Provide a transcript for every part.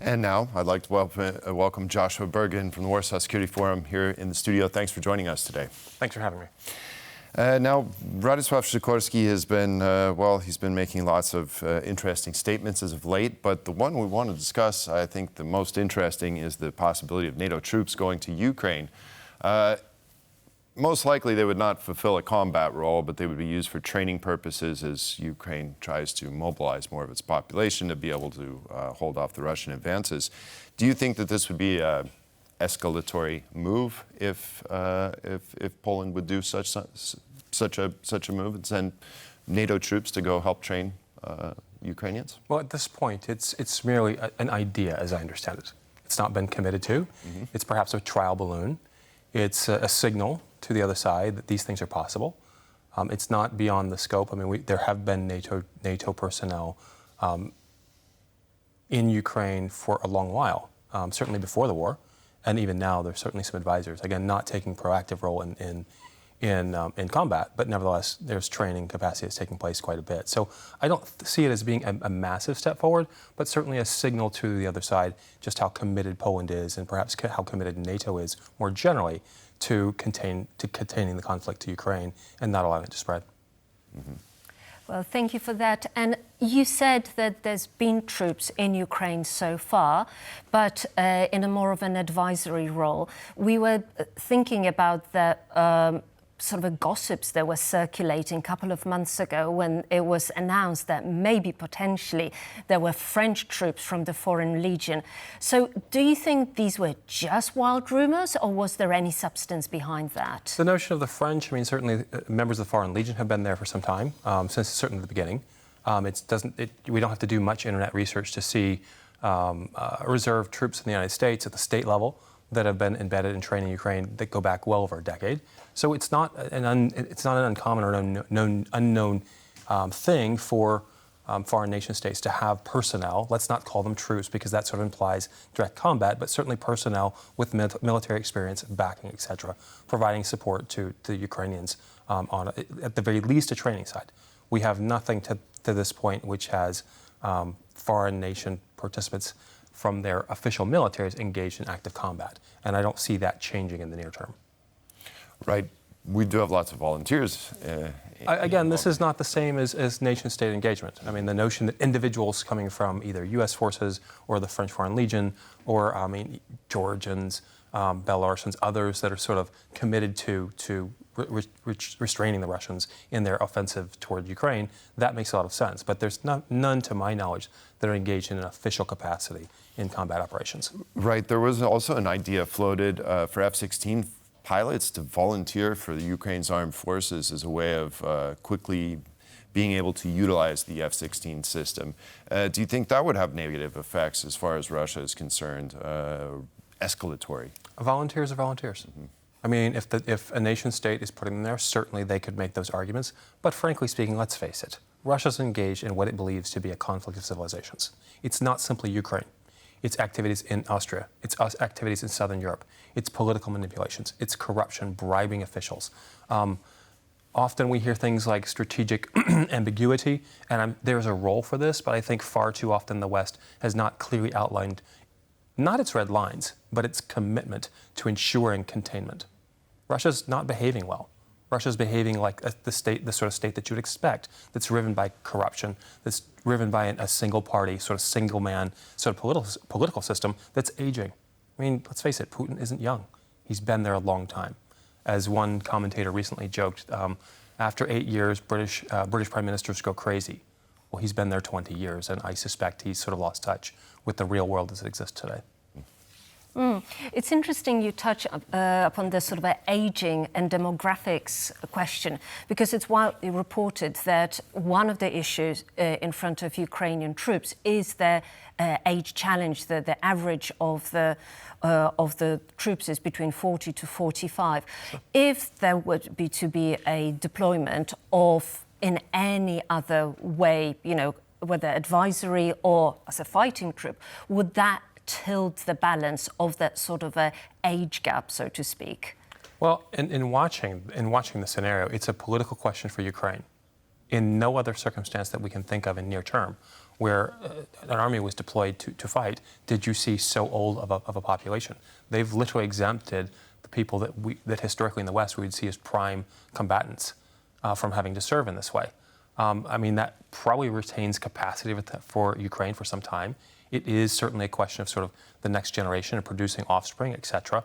And now I'd like to welcome Joshua Burgin from the Warsaw Security Forum here in the studio. Thanks for joining us today. Thanks for having me. Now, Radosław Sikorski has been, he's been making lots of interesting statements as of late, but the one we want to discuss, I think the most interesting, is the possibility of NATO troops going to Ukraine. Most likely they would not fulfill a combat role, but they would be used for training purposes as Ukraine tries to mobilize more of its population to be able to hold off the Russian advances. Do you think that this would be an escalatory move if Poland would do such a move and send NATO troops to go help train Ukrainians? Well, at this point, it's merely an idea, as I understand it. It's not been committed to. Mm-hmm. It's perhaps a trial balloon. It's a signal to the other side that these things are possible. It's not beyond the scope. I mean, there have been NATO personnel in Ukraine for a long while, certainly before the war, and even now there's certainly some advisors. Again, not taking proactive role in combat, but nevertheless, there's training capacity that's taking place quite a bit. So I don't see it as being a massive step forward, but certainly a signal to the other side just how committed Poland is, and perhaps how committed NATO is more generally to containing the conflict to Ukraine and not allowing it to spread. Mm-hmm. Well, thank you for that. And you said that there's been troops in Ukraine so far, but in a more of an advisory role. We were thinking about the sort of gossips that were circulating a couple of months ago when it was announced that maybe potentially there were French troops from the Foreign Legion. So do you think these were just wild rumors, or was there any substance behind that? The notion of the French, I mean, certainly members of the Foreign Legion have been there for some time, since certainly the beginning. We don't have to do much internet research to see reserve troops in the United States at the state level that have been embedded in training Ukraine that go back well over a decade. So it's not an uncommon or unknown thing for foreign nation states to have personnel. Let's not call them troops because that sort of implies direct combat, but certainly personnel with military experience, backing, etc., providing support to the Ukrainians on at the very least a training side. We have nothing to this point which has foreign nation participants from their official militaries engaged in active combat. And I don't see that changing in the near term. Right. We do have lots of volunteers. Again, this is not the same as nation-state engagement. I mean, the notion that individuals coming from either U.S. forces or the French Foreign Legion or, Georgians, Belarusians, others that are sort of committed to restraining the Russians in their offensive toward Ukraine, that makes a lot of sense. But there's none, to my knowledge, that are engaged in an official capacity in combat operations. Right. There was also an idea floated for F-16 pilots to volunteer for the Ukraine's armed forces as a way of quickly being able to utilize the F-16 system. Do you think that would have negative effects as far as Russia is concerned, escalatory? Volunteers are volunteers. Mm-hmm. I mean, if a nation state is putting them there, certainly they could make those arguments. But frankly speaking, let's face it, Russia's engaged in what it believes to be a conflict of civilizations. It's not simply Ukraine. It's activities in Austria. It's activities in Southern Europe. It's political manipulations. It's corruption, bribing officials. Often we hear things like strategic ambiguity, and there's a role for this, but I think far too often the West has not clearly outlined not its red lines, but its commitment to ensuring containment. Russia's not behaving well. Russia's behaving like the sort of state that you would expect, that's driven by corruption, that's driven by a single party, sort of single man, sort of political system that's aging. I mean, let's face it, Putin isn't young. He's been there a long time. As one commentator recently joked, after 8 years, British prime ministers go crazy. Well, he's been there 20 years, and I suspect he's sort of lost touch with the real world as it exists today. It's interesting you touch upon this sort of aging and demographics question, because it's widely reported that one of the issues in front of Ukrainian troops is their age challenge. The average of the troops is between 40 to 45. Sure. If there would be to be a deployment of in any other way, whether advisory or as a fighting troop, would that tilt the balance of that sort of a age gap, so to speak? Well, in watching the scenario, it's a political question for Ukraine. In no other circumstance that we can think of in near term, where an army was deployed to fight, did you see so old of a population. They've literally exempted the people that historically in the West we would see as prime combatants from having to serve in this way. I mean, that probably retains capacity for Ukraine for some time. It is certainly a question of sort of the next generation and producing offspring, et cetera.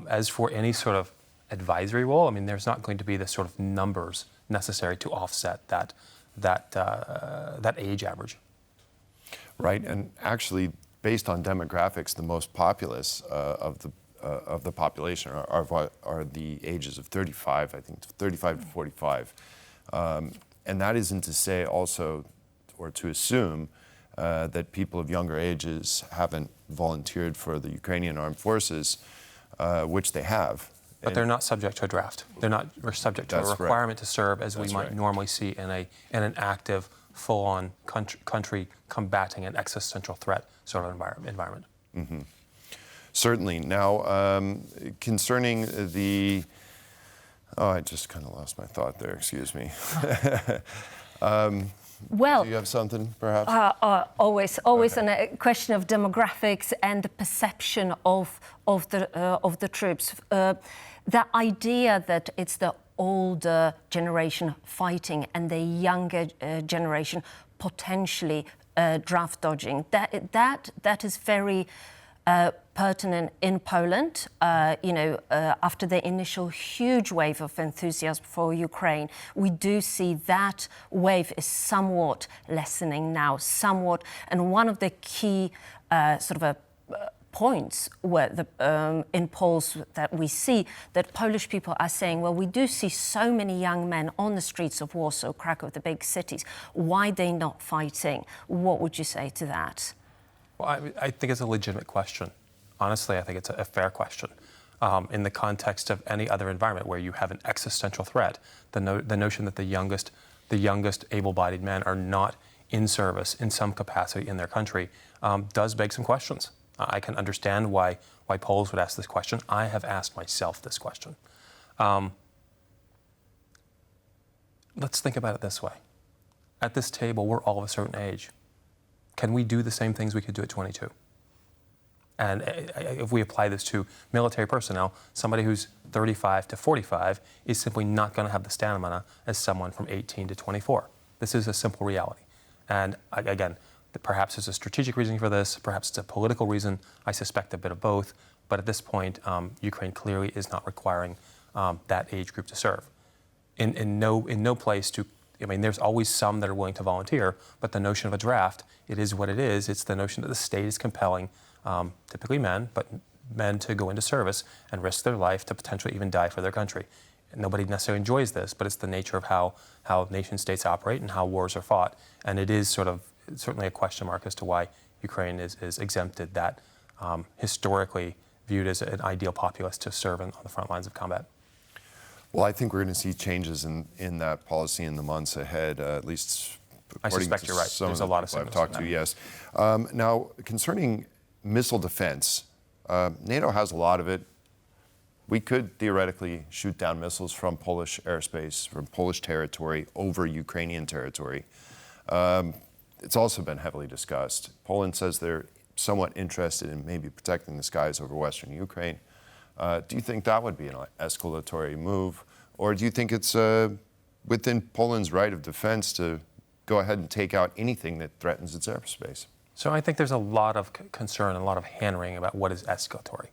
As for any sort of advisory role, I mean, there's not going to be the sort of numbers necessary to offset that age average. Right, and actually, based on demographics, the most populous of the population are the ages of 35, I think 35 to 45. And that isn't to say also, or to assume, that people of younger ages haven't volunteered for the Ukrainian armed forces, which they have. But they're not subject to a draft. They're not subject to a requirement to serve as we might normally see in an active, full-on country combating an existential threat sort of environment. Mm-hmm. Certainly. Now, concerning the... Oh, I just kind of lost my thought there. Excuse me. Well, do you have something, perhaps? Always on a question of demographics and the perception of the troops. The idea that it's the older generation fighting and the younger generation potentially draft dodging, that is very pertinent in Poland. After the initial huge wave of enthusiasm for Ukraine, we do see that wave is somewhat lessening now, and one of the key points where in polls that we see that Polish people are saying, well, we do see so many young men on the streets of Warsaw, Krakow, the big cities. Why are they not fighting? What would you say to that? Well, I think it's a legitimate question. Honestly, I think it's a fair question. In the context of any other environment where you have an existential threat, the notion that the youngest able-bodied men are not in service in some capacity in their country does beg some questions. I can understand why Poles would ask this question. I have asked myself this question. Let's think about it this way. At this table, we're all of a certain age. Can we do the same things we could do at 22? And if we apply this to military personnel, somebody who's 35 to 45 is simply not going to have the stamina as someone from 18 to 24. This is a simple reality. And again, perhaps there's a strategic reason for this, perhaps it's a political reason, I suspect a bit of both, but at this point, Ukraine clearly is not requiring that age group to serve. In no place to, I mean, there's always some that are willing to volunteer, but the notion of a draft, it is what it is. It's the notion that the state is compelling, typically men, but men to go into service and risk their life to potentially even die for their country. And nobody necessarily enjoys this, but it's the nature of how nation states operate and how wars are fought. And it is certainly a question mark as to why Ukraine is exempted that historically viewed as an ideal populace to serve on the front lines of combat. Well, I think we're going to see changes in that policy in the months ahead, at least I according suspect to you're right. some There's of a lot of people I've signals talked to, yes. Now, concerning missile defense, NATO has a lot of it. We could theoretically shoot down missiles from Polish airspace, from Polish territory, over Ukrainian territory. It's also been heavily discussed. Poland says they're somewhat interested in maybe protecting the skies over Western Ukraine. Do you think that would be an escalatory move? Or do you think it's within Poland's right of defense to go ahead and take out anything that threatens its airspace? So I think there's a lot of concern and a lot of hand-wringing about what is escalatory.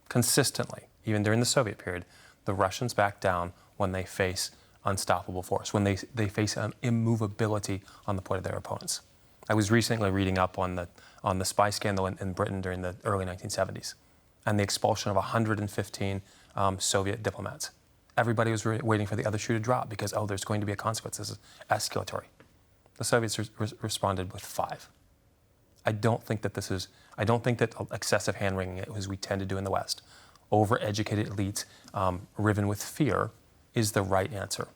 Consistently, even during the Soviet period, the Russians back down when they face unstoppable force, when they face an immovability on the part of their opponents. I was recently reading up on the spy scandal in Britain during the early 1970s and the expulsion of 115 Soviet diplomats. Everybody was waiting for the other shoe to drop because, oh, there's going to be a consequence. This is escalatory. The Soviets responded with 5. I don't think that excessive hand-wringing, as we tend to do in the West, overeducated elites riven with fear, is the right answer.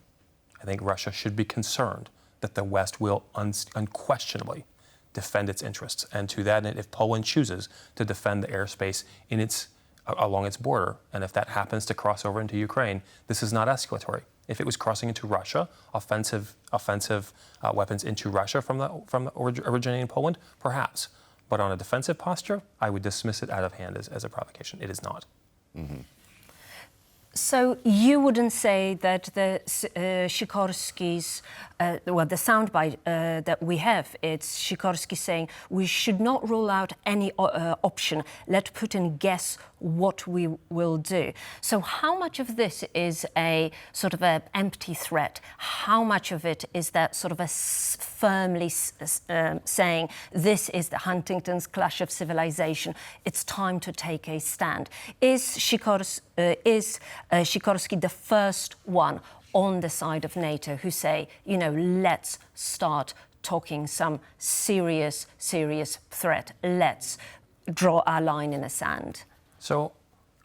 I think Russia should be concerned that the West will unquestionably defend its interests. And to that end, if Poland chooses to defend the airspace in its along its border. And if that happens to cross over into Ukraine, this is not escalatory. If it was crossing into Russia, offensive weapons into Russia from the originating in Poland, perhaps. But on a defensive posture, I would dismiss it out of hand as a provocation. It is not. Mm-hmm. So you wouldn't say that the Sikorski's, the soundbite that we have, it's Sikorski saying we should not rule out any option. Let Putin guess what we will do. So how much of this is a sort of an empty threat? How much of it is that sort of a firmly saying this is the Huntington's clash of civilization? It's time to take a stand. Is Sikorski the first one on the side of NATO who say, you know, let's start talking some serious threat. Let's draw our line in the sand. So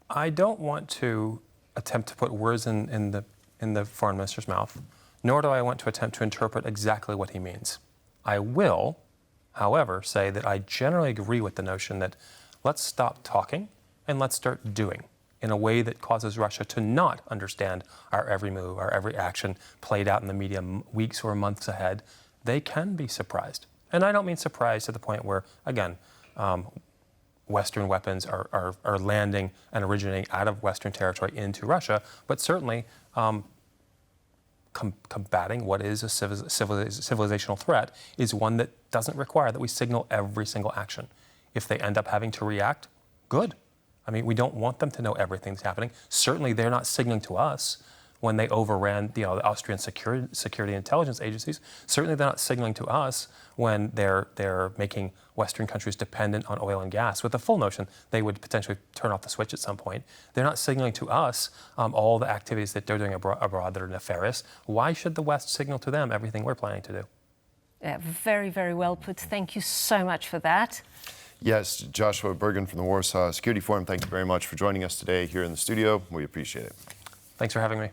I don't want to attempt to put words in the foreign minister's mouth, nor do I want to attempt to interpret exactly what he means. I will, however, say that I generally agree with the notion that let's stop talking and let's start doing in a way that causes Russia to not understand our every move, our every action played out in the media weeks or months ahead. They can be surprised. And I don't mean surprised to the point where, again, Western weapons are landing and originating out of Western territory into Russia, but certainly combating what is a civilizational threat is one that doesn't require that we signal every single action. If they end up having to react, good. I mean, we don't want them to know everything that's happening. Certainly, they're not signaling to us when they overran, the Austrian security intelligence agencies. Certainly, they're not signaling to us when they're making Western countries dependent on oil and gas, with the full notion they would potentially turn off the switch at some point. They're not signaling to us all the activities that they're doing abroad that are nefarious. Why should the West signal to them everything we're planning to do? Yeah, very, very well put. Thank you so much for that. Yes, Joshua Burgin from the Warsaw Security Forum, thank you very much for joining us today here in the studio. We appreciate it. Thanks for having me.